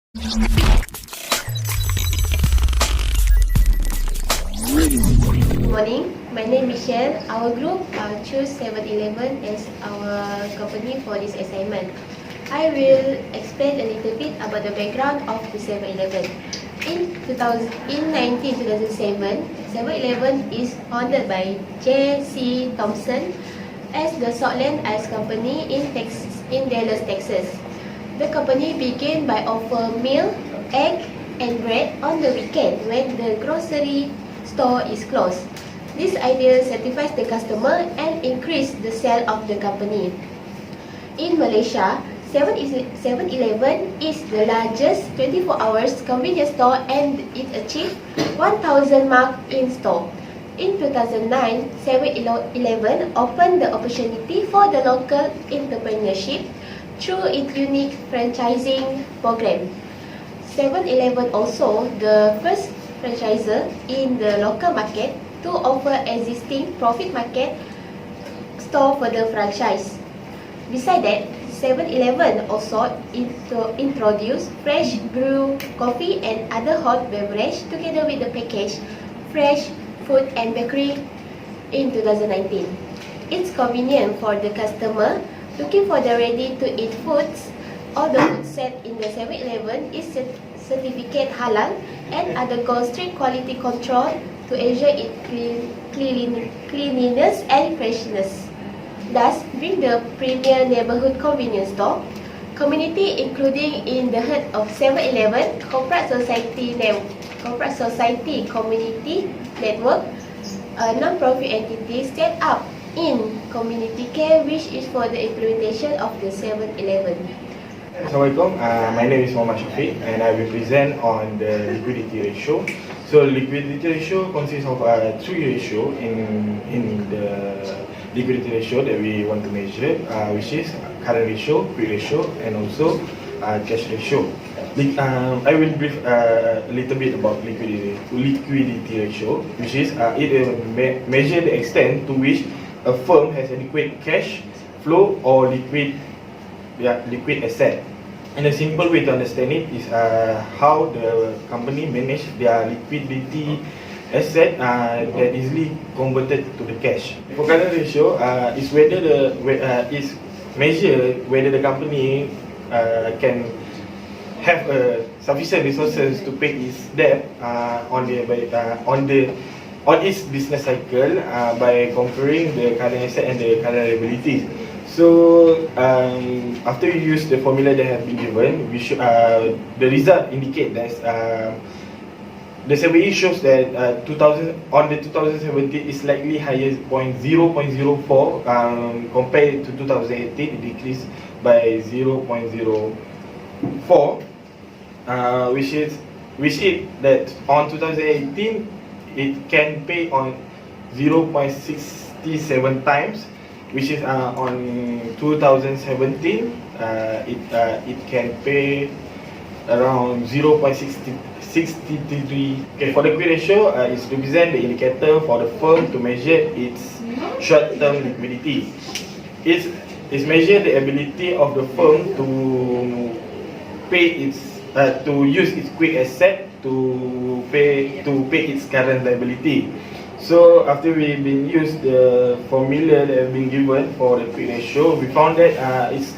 Good morning, my name is Michelle. Our group choose 7-Eleven as our company for this assignment. I will explain a little bit about the background of the 7-Eleven. In 2007, 7-Eleven is founded by J.C. Thompson as the Saltland Ice Company in Dallas, Texas. The company began by offering milk, egg, and bread on the weekend when the grocery store is closed. This idea satisfies the customer and increase the sale of the company. In Malaysia, 7-Eleven is the largest 24 hours convenience store and it achieved 1,000 mark in store. In 2009, 7-Eleven opened the opportunity for the local entrepreneurship through its unique franchising program. 7-Eleven also the first franchisor in the local market to offer existing profit market store for the franchise. Besides that, 7-Eleven also introduced fresh brew coffee and other hot beverage together with the package fresh food and bakery in 2019. It's convenient for the customer looking for the ready-to-eat foods. All the food set in the 7-Eleven is certificate halal and undergo strict quality control to ensure its cleanliness and freshness. Thus, bring the premier neighborhood convenience store community, including in the heart of 7-Eleven corporate society community network, a non-profit entity set up in community care, which is for the implementation of the 7-Eleven. Assalamualaikum, my name is Muhammad Shafiq and I will present on the liquidity ratio. So liquidity ratio consists of three ratio in the liquidity ratio that we want to measure, which is current ratio, quick ratio, and also cash ratio. I will brief a little bit about liquidity ratio, which is it will measure the extent to which a firm has adequate cash flow or liquid asset. And a simple way to understand it is how the company manage their liquidity asset that easily converted to the cash. For current ratio, is whether is measure whether the company can have sufficient resources to pay its debt on its business cycle by comparing the current asset and the current liabilities. So after you use the formula that have been given, we should the result indicate that the survey shows that 2017 is slightly higher, 0.04 compared to 2018. It decreased by 0.04, which is that on 2018 it can pay on 0.67 times, which is on 2017 it can pay around 0.63. Okay, for the quick ratio, it represents the indicator for the firm to measure its short-term liquidity. It measures the ability of the firm to pay its to use its quick asset to pay its current liability. So after we've been used the formula that have been given for the quick ratio, we found that it's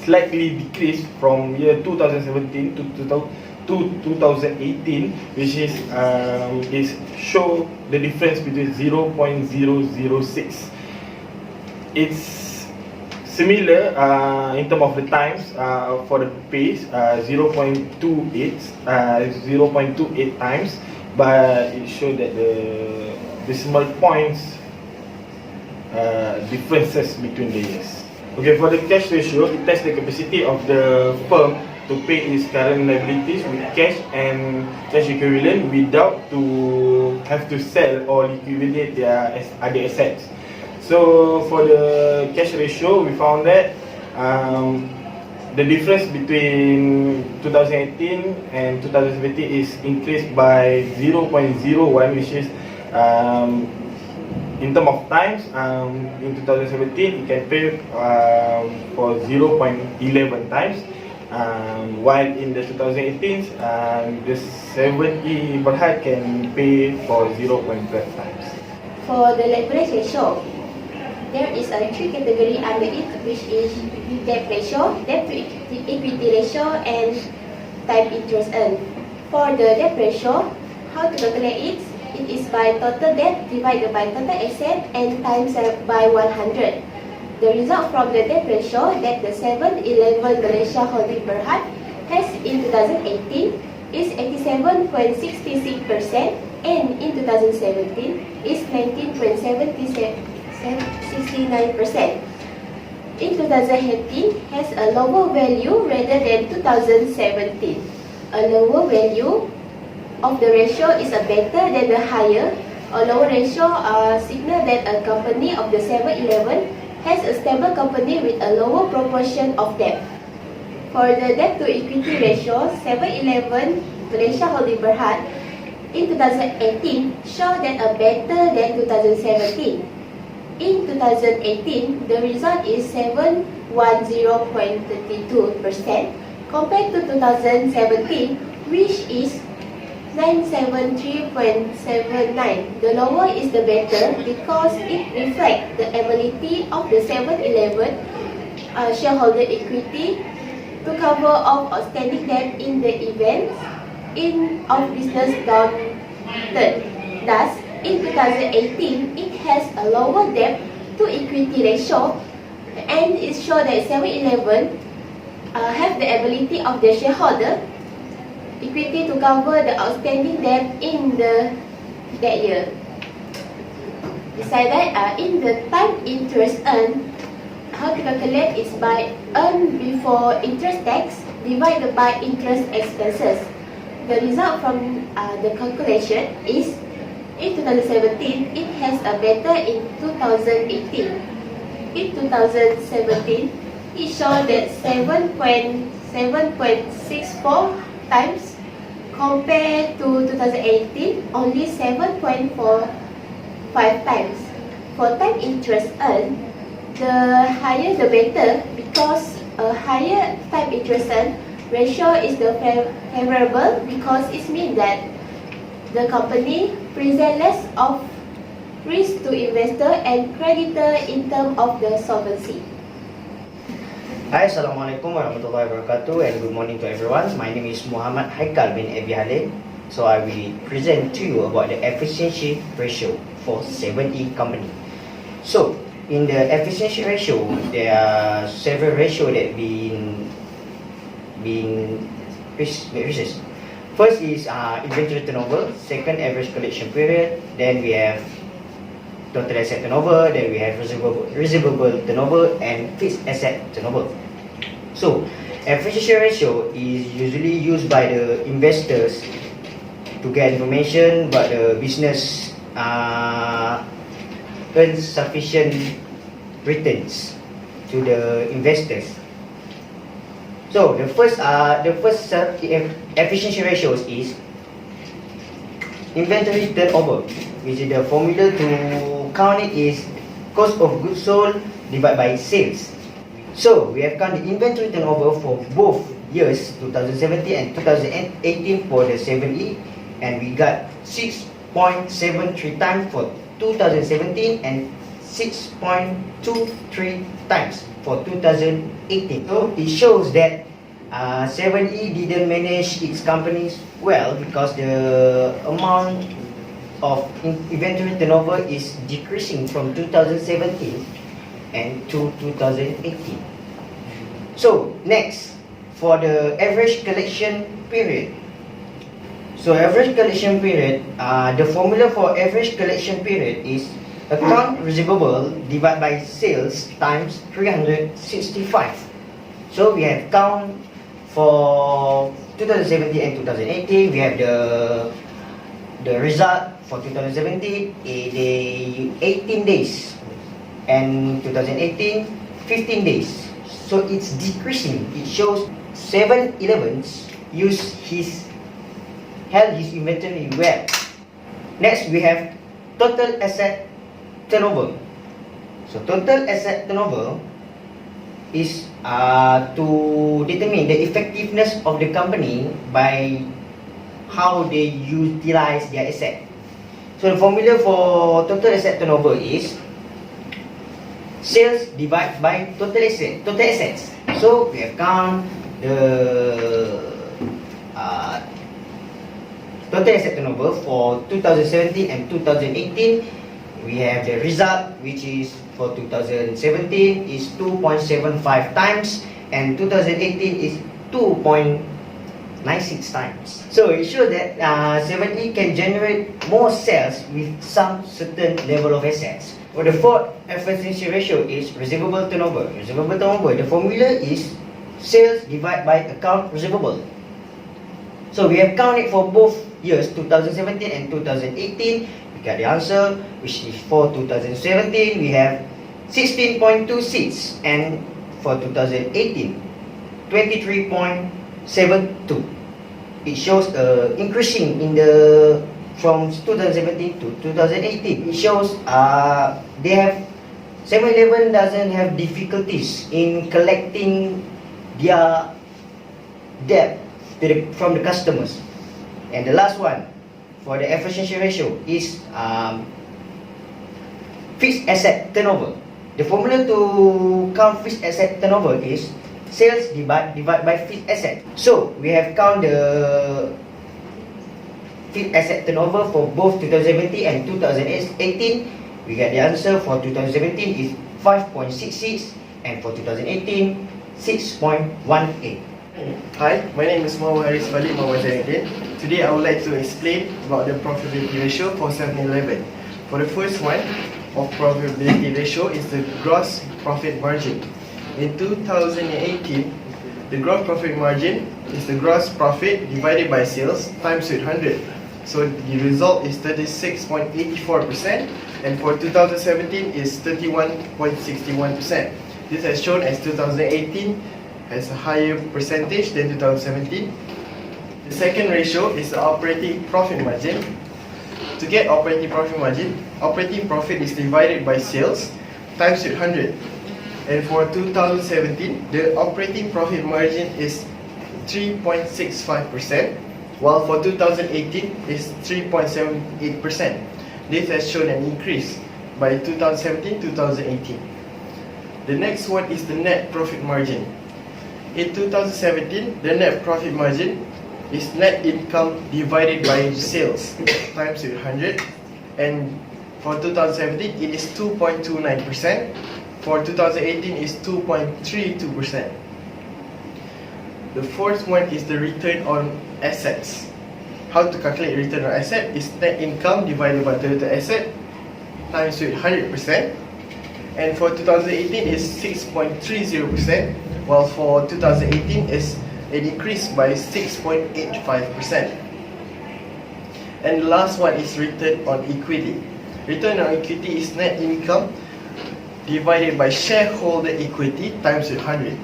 slightly decreased from year 2017 to 2018, which is show the difference between 0.006. It's similar in terms of the times for the pace, 0.28 times, but it showed that the decimal points differences between the years. Okay, for the cash ratio, it tests the capacity of the firm to pay its current liabilities with cash and cash equivalent without to have to sell or liquidate their other assets. So for the cash ratio, we found that the difference between 2018 and 2017 is increased by 0.01, which is in terms of times, in 2017 it can pay for 0.11 times, While in the 2018, the 7E Berhad can pay for 0.12 times. For the leverage ratio, there is a three category under it, which is debt ratio, debt to equity ratio, and time interest earned. For the debt ratio, how to calculate it? It is by total debt divided by total asset and times by 100. The result from the debt ratio that the 7-Eleven Malaysia Holding Berhad has in 2018 is 87.66%, and in 2017 is 19.69%. In 2018 has a lower value rather than 2017. A lower value of the ratio is a better than the higher. A lower ratio signal that a company of the 7-Eleven has a stable company with a lower proportion of debt. For the debt to equity ratio, 7-Eleven Malaysia Holding Berhad in 2018 show that a better than 2017. In 2018, the result is 710.32% compared to 2017, which is 973.79. The lower is the better because it reflects the ability of the 7-Eleven shareholder equity to cover all outstanding debt in the event of business downturn. Thus, in 2018, it has a lower debt to equity ratio, and it shows that 7-Eleven have the ability of the shareholder equity to cover the outstanding debt in that year. Besides that, in the time interest earned, how to calculate is by earned before interest tax divided by interest expenses. The result from the calculation is in 2017, it has a better in 2018. In 2017, it shows that 7.64 times compared to 2018, only 7.45 times. For time interest earned, the higher the better because a higher time interest earned ratio is the favorable because it means that the company presents less of risk to investor and creditor in terms of the solvency. Hi, Assalamualaikum warahmatullahi wabarakatuh, and good morning to everyone. My name is Muhammad Haikal bin Abi Halil. So I will present to you about the efficiency ratio for 7E company. So in the efficiency ratio, there are several ratios that being researched. First is inventory turnover, second average collection period, then we have total asset turnover, then we have receivable turnover and fixed asset turnover. So, efficiency ratio is usually used by the investors to get information about the business earns sufficient returns to the investors. So, the first efficiency ratios is inventory turnover, which is the formula to count it is cost of goods sold divided by sales. So we have counted inventory turnover for both years 2017 and 2018 for the 7E, and we got 6.73 times for 2017 and 6.23 times for 2018. So it shows that 7E didn't manage its companies well because the amount of inventory turnover is decreasing from 2017 and to 2018. So next, for the average collection period. So average collection period, the formula for average collection period is account receivable divided by sales times 365. So we have count for 2017 and 2018. We have the result for 2017, 18 days, and 2018, 15 days. So it's decreasing. It shows 7-Elevens held his inventory well. Next, we have total asset turnover. So total asset turnover is to determine the effectiveness of the company by how they utilize their asset. So the formula for total asset turnover is sales divided by total assets. So we have count the total asset turnover for 2017 and 2018. We have the result, which is for 2017 is 2.75 times and 2018 is 2.96 times. So it shows that 7E can generate more sales with some certain level of assets. For the fourth efficiency ratio is receivable turnover. Receivable turnover, the formula is sales divided by account receivable. So we have counted for both years 2017 and 2018. We got the answer, which is for 2017 we have 16.26 and for 2018 23.72. It shows increasing in the from 2017 to 2018. It shows they have 7-Eleven doesn't have difficulties in collecting their debt from the customers. And the last one for the efficiency ratio is fixed asset turnover. The formula to count fixed asset turnover is sales divided by fixed asset. So we have count the fixed asset turnover for both 2017 and 2018. We get the answer for 2017 is 5.66 and for 2018 6.18. Hi, my name is Muhammad Haris Falik Muhammad Zainuddin. Today I would like to explain about the profitability ratio for 7-Eleven. For the first one of profitability ratio is the gross profit margin. In 2018, the gross profit margin is the gross profit divided by sales times with 100. So the result is 36.84% and for 2017 is 31.61%. This has shown as 2018 has a higher percentage than 2017. The second ratio is the operating profit margin. To get operating profit margin, operating profit is divided by sales times with 100. And for 2017, the operating profit margin is 3.65%, while for 2018 is 3.78%. This has shown an increase by 2017-2018. The next one is the net profit margin. In 2017, the net profit margin is net income divided by sales times with 100, and for 2017 it is 2.29%. For 2018 is 2.32%. The fourth one is the return on assets. How to calculate return on asset is net income divided by total asset times with 100%. And for 2018 is 6.30%, while for 2018 is a decrease by 6.85%. And the last one is return on equity. Return on equity is net income divided by shareholder equity times with 100.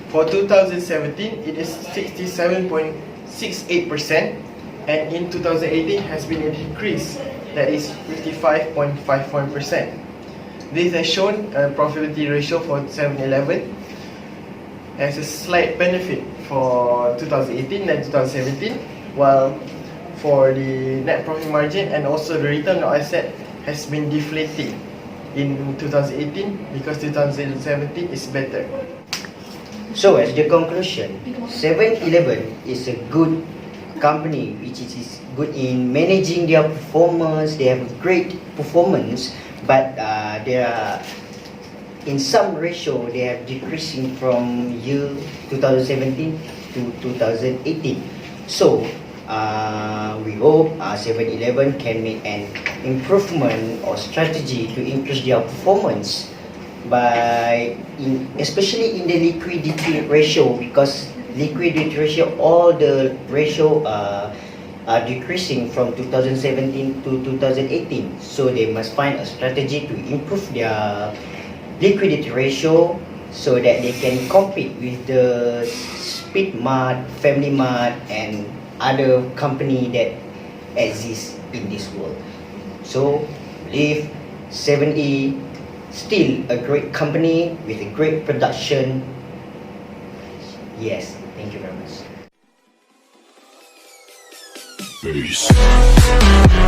For 2017, it is 67.68%, and in 2018 has been a decrease that is 55.51%. This has shown a profitability ratio for 7-Eleven as a slight benefit for 2018 and 2017, while for the net profit margin and also the return on asset has been deflating in 2018 because 2017 is better. So as the conclusion, 7-Eleven is a good company which is good in managing their performance. They have a great performance, but they are in some ratio they have decreasing from year 2017 to 2018. So we hope 7-Eleven can make an improvement or strategy to increase their performance by especially in the liquidity ratio, because liquidity ratio, all the ratio are decreasing from 2017 to 2018. So they must find a strategy to improve their liquidity ratio so that they can compete with the Speed Mart, Family Mart, and other company that exist in this world. So believe 7E still a great company with a great production. Yes, thank you very much. Peace.